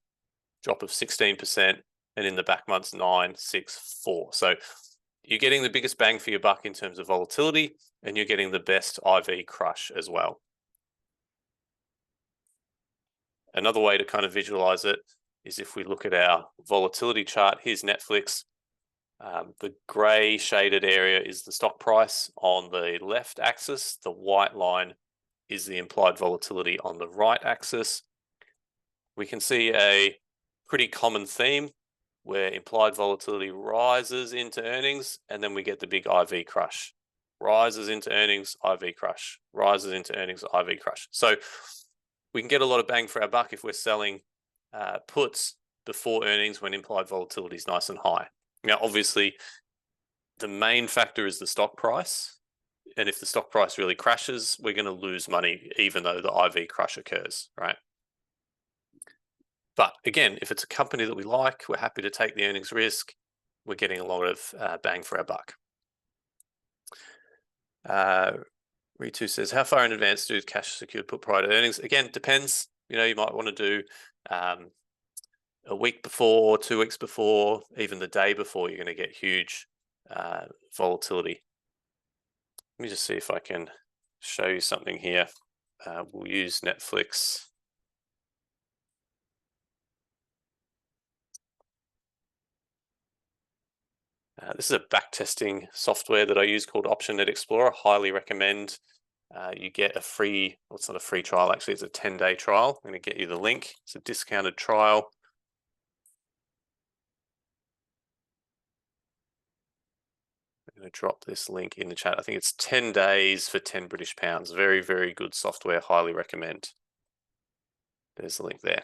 drop of 16%, and in the back months, 9, 6, 4. So you're getting the biggest bang for your buck in terms of volatility, and you're getting the best IV crush as well. Another way to kind of visualize it is if we look at our volatility chart. Here's Netflix. The gray shaded area is the stock price on the left axis. The white line is the implied volatility on the right axis. We can see a pretty common theme where implied volatility rises into earnings, and then we get the big IV crush. Rises into earnings, IV crush. Rises into earnings, IV crush. So we can get a lot of bang for our buck if we're selling puts before earnings when implied volatility is nice and high. Now, obviously, the main factor is the stock price. And if the stock price really crashes, we're going to lose money, even though the IV crush occurs, right? But again, if it's a company that we like, we're happy to take the earnings risk. We're getting a lot of bang for our buck. Ritu says, how far in advance do cash secured put prior to earnings? Again, depends. You know, you might want to do a week before, 2 weeks before, even the day before. You're going to get huge volatility. Let me just see if I can show you something here. We'll use Netflix. This is a backtesting software that I use called OptionNet Explorer. Highly recommend. You get a free, well, it's not a free trial, actually, it's a 10-day trial. I'm going to get you the link. It's a discounted trial. I'm going to drop this link in the chat. I think it's 10 days for 10 British pounds. Very, very good software. Highly recommend. There's the link there.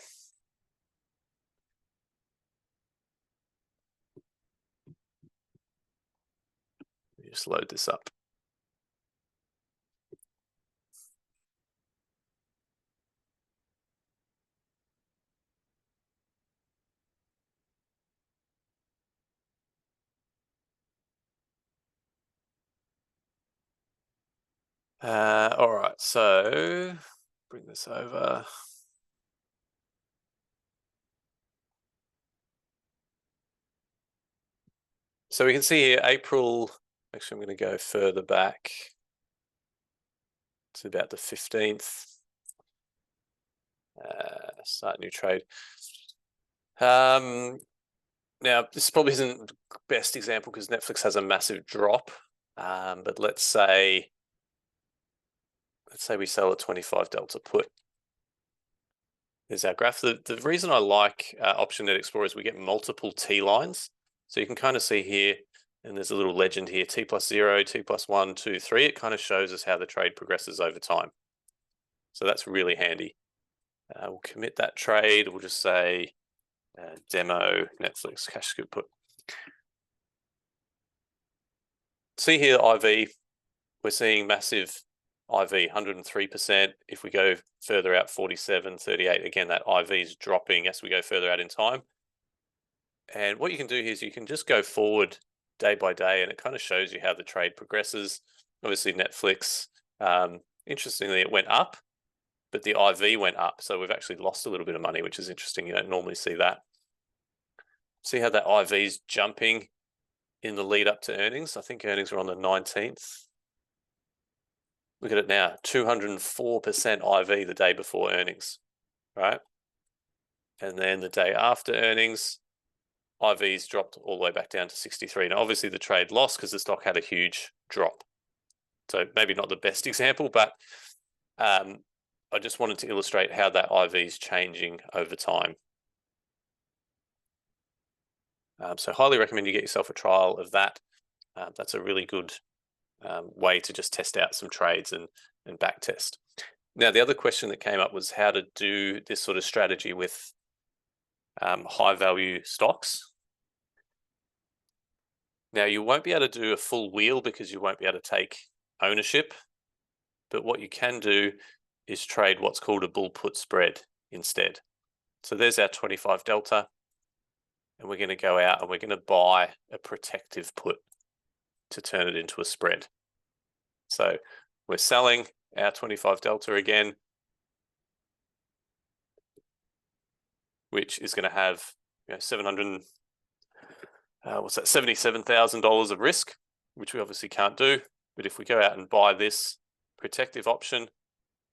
Let me just load this up. All right, so bring this over. So we can see here April, actually I'm going to go further back to about the 15th. Start new trade. Now, this probably isn't the best example because Netflix has a massive drop, but let's say we sell a 25 delta put. There's our graph. The reason I like Option Net Explorer is we get multiple T lines. So you can kind of see here, and there's a little legend here, T plus 0, T plus 1, 2, 3. It kind of shows us how the trade progresses over time. So that's really handy. We'll commit that trade. We'll just say demo Netflix cash scoop put. See here, IV, we're seeing massive IV, 103%. If we go further out, 47, 38, again, that IV is dropping as we go further out in time. And what you can do here is you can just go forward day by day, and it kind of shows you how the trade progresses. Obviously, Netflix, interestingly, it went up, but the IV went up. So we've actually lost a little bit of money, which is interesting. You don't normally see that. See how that IV is jumping in the lead up to earnings? I think earnings are on the 19th. Look at it now, 204% IV the day before earnings, right? And then the day after earnings, IV's dropped all the way back down to 63. Now, obviously, the trade lost because the stock had a huge drop. So maybe not the best example, but I just wanted to illustrate how that IV is changing over time. So highly recommend you get yourself a trial of that. That's a really good way to just test out some trades and back test. Now, the other question that came up was how to do this sort of strategy with high value stocks. Now, you won't be able to do a full wheel because you won't be able to take ownership, but what you can do is trade what's called a bull put spread instead. So there's our 25 delta, and we're going to go out and we're going to buy a protective put to turn it into a spread. So we're selling our 25 delta again, which is going to have $77,000 of risk, which we obviously can't do. But if we go out and buy this protective option,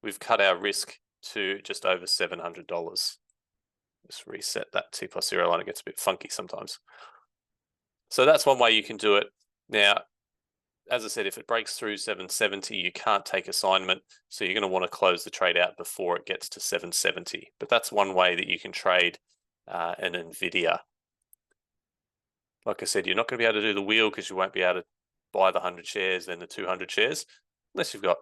we've cut our risk to just over $700. Just reset that T plus 0 line. It gets a bit funky sometimes. So that's one way you can do it. Now, as I said, if it breaks through 770, you can't take assignment. So you're going to want to close the trade out before it gets to 770. But that's one way that you can trade an NVIDIA. Like I said, you're not going to be able to do the wheel because you won't be able to buy the 100 shares, then the 200 shares. Unless you've got,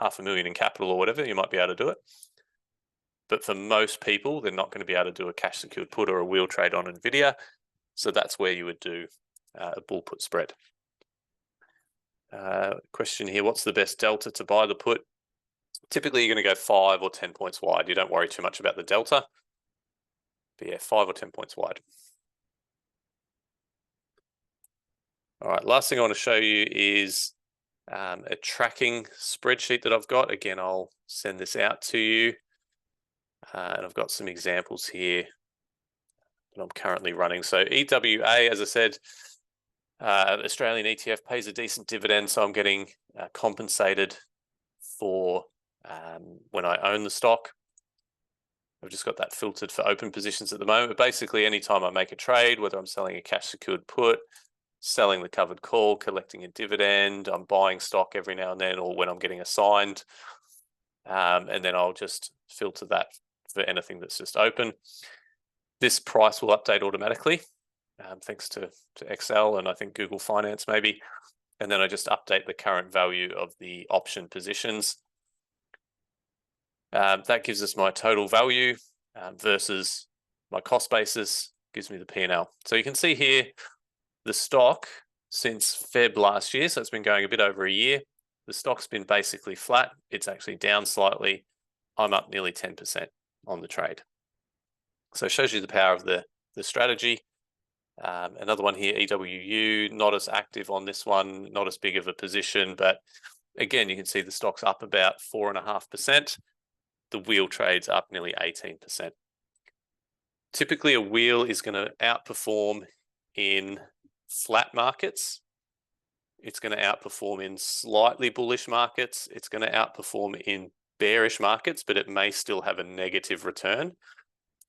$500,000 in capital or whatever, you might be able to do it. But for most people, they're not going to be able to do a cash secured put or a wheel trade on NVIDIA. So that's where you would do a bull put spread. Question here, what's the best delta to buy the put? Typically, you're going to go 5 or 10 points wide. You don't worry too much about the delta. But yeah, 5 or 10 points wide. All right, last thing I want to show you is a tracking spreadsheet that I've got. Again, I'll send this out to you. And I've got some examples here that I'm currently running. So EWA, as I said, Australian ETF pays a decent dividend, so I'm getting compensated for when I own the stock. I've just got that filtered for open positions at the moment. But basically, anytime I make a trade, whether I'm selling a cash secured put, selling the covered call, collecting a dividend, I'm buying stock every now and then, or when I'm getting assigned, and then I'll just filter that for anything that's just open. This price will update automatically, thanks to Excel and I think Google Finance maybe. And then I just update the current value of the option positions. That gives us my total value versus my cost basis, gives me the P&L. So you can see here, the stock since Feb last year, so it's been going a bit over a year, the stock's been basically flat. It's actually down slightly. I'm up nearly 10% on the trade. So it shows you the power of the strategy. Another one here, EWU, not as active on this one, not as big of a position, but Again, you can see the stock's up about 4.5%. The wheel trade's up nearly 18%. Typically, a wheel is going to outperform in flat markets. It's going to outperform in slightly bullish markets. It's going to outperform in bearish markets, but it may still have a negative return.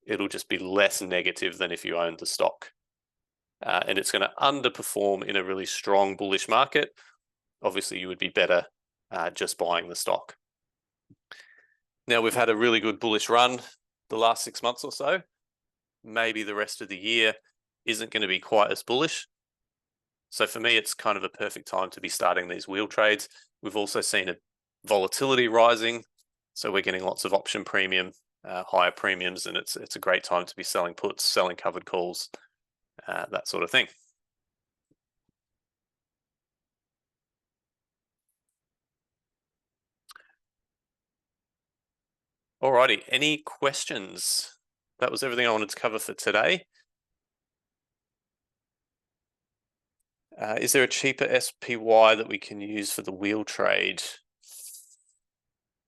It'll just be less negative than if you owned the stock. And it's going to underperform in a really strong bullish market. Obviously, you would be better just buying the stock. Now, we've had a really good bullish run the last 6 months or so. Maybe the rest of the year isn't going to be quite as bullish. So for me, it's kind of a perfect time to be starting these wheel trades. We've also seen a volatility rising. So we're getting lots of option premium, higher premiums, and it's a great time to be selling puts, selling covered calls, that sort of thing. Alrighty, any questions? That was everything I wanted to cover for today. Is there a cheaper SPY that we can use for the wheel trade?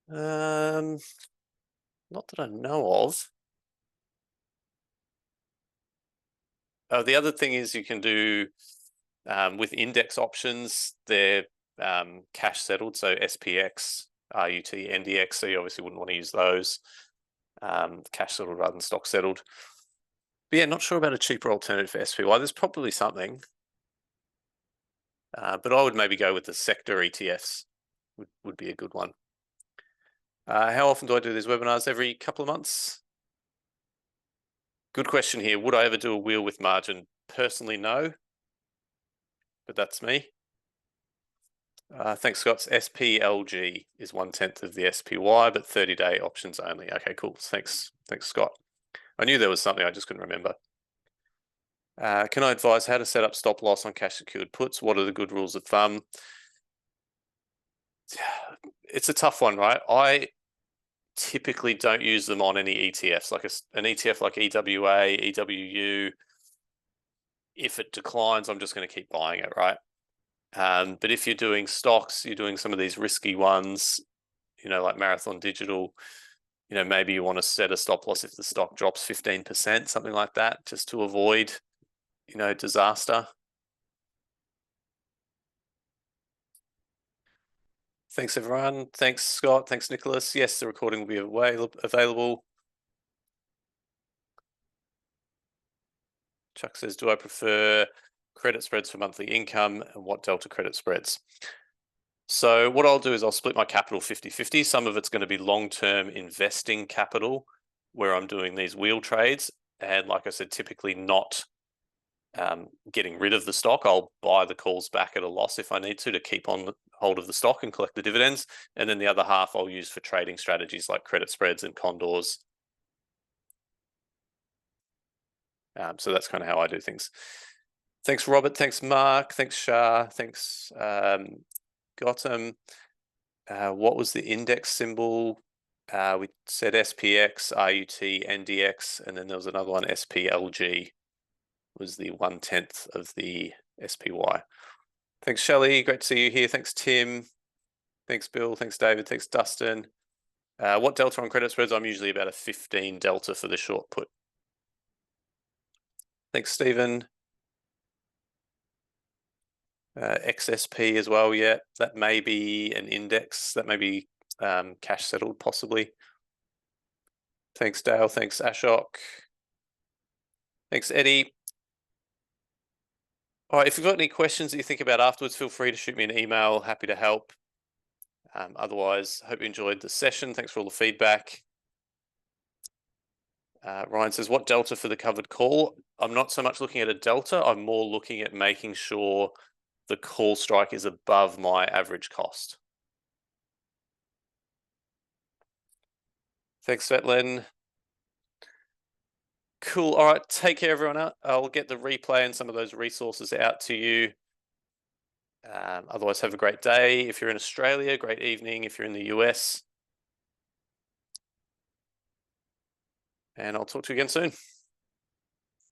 Not that I know of. The other thing is you can do with index options, they're cash settled, so SPX, RUT, NDX, so you obviously wouldn't want to use those. Cash settled rather than stock settled. But yeah, not sure about a cheaper alternative for SPY. There's probably something. But I would maybe go with the sector ETFs, would be a good one. How often do I do these webinars? Every couple of months? Good question here. Would I ever do a wheel with margin? Personally, no. But that's me. Thanks, Scott. SPLG is 1/10 of the SPY, but 30-day options only. Okay, cool. Thanks, Scott. I knew there was something, I just couldn't remember. Can I advise how to set up stop loss on cash secured puts? What are the good rules of thumb? It's a tough one, right? I typically don't use them on any ETFs, like an ETF like EWA, EWU. If it declines, I'm just going to keep buying it, right? But if you're doing stocks, you're doing some of these risky ones, like Marathon Digital, maybe you want to set a stop loss if the stock drops 15%, something like that, just to avoid, disaster. Thanks, everyone. Thanks, Scott. Thanks, Nicholas. Yes, the recording will be available. Chuck says, do I prefer credit spreads for monthly income, and what delta credit spreads? So what I'll do is I'll split my capital 50-50. Some of it's going to be long-term investing capital where I'm doing these wheel trades. And like I said, typically not getting rid of the stock. I'll buy the calls back at a loss if I need to keep on hold of the stock and collect the dividends. And then the other half I'll use for trading strategies like credit spreads and condors. So that's kind of how I do things. Thanks, Robert. Thanks, Mark. Thanks, Shah. Thanks, Gotham. What was the index symbol? We said SPX, RUT, NDX, and then there was another one, SPLG, was the 1/10 of the SPY. Thanks, Shelley. Great to see you here. Thanks, Tim. Thanks, Bill. Thanks, David. Thanks, Dustin. What delta on credit spreads? I'm usually about a 15 delta for the short put. Thanks, Stephen. XSP as well, yeah. That may be an index. That may be cash settled, possibly. Thanks, Dale. Thanks, Ashok. Thanks, Eddie. All right, if you've got any questions that you think about afterwards, feel free to shoot me an email. Happy to help. Otherwise, hope you enjoyed the session. Thanks for all the feedback. Ryan says, what delta for the covered call? I'm not so much looking at a delta. I'm more looking at making sure the call strike is above my average cost. Thanks, Svetlin. Cool. All right. Take care, everyone. I'll get the replay and some of those resources out to you. Otherwise, have a great day. If you're in Australia, great evening. If you're in the US. And I'll talk to you again soon.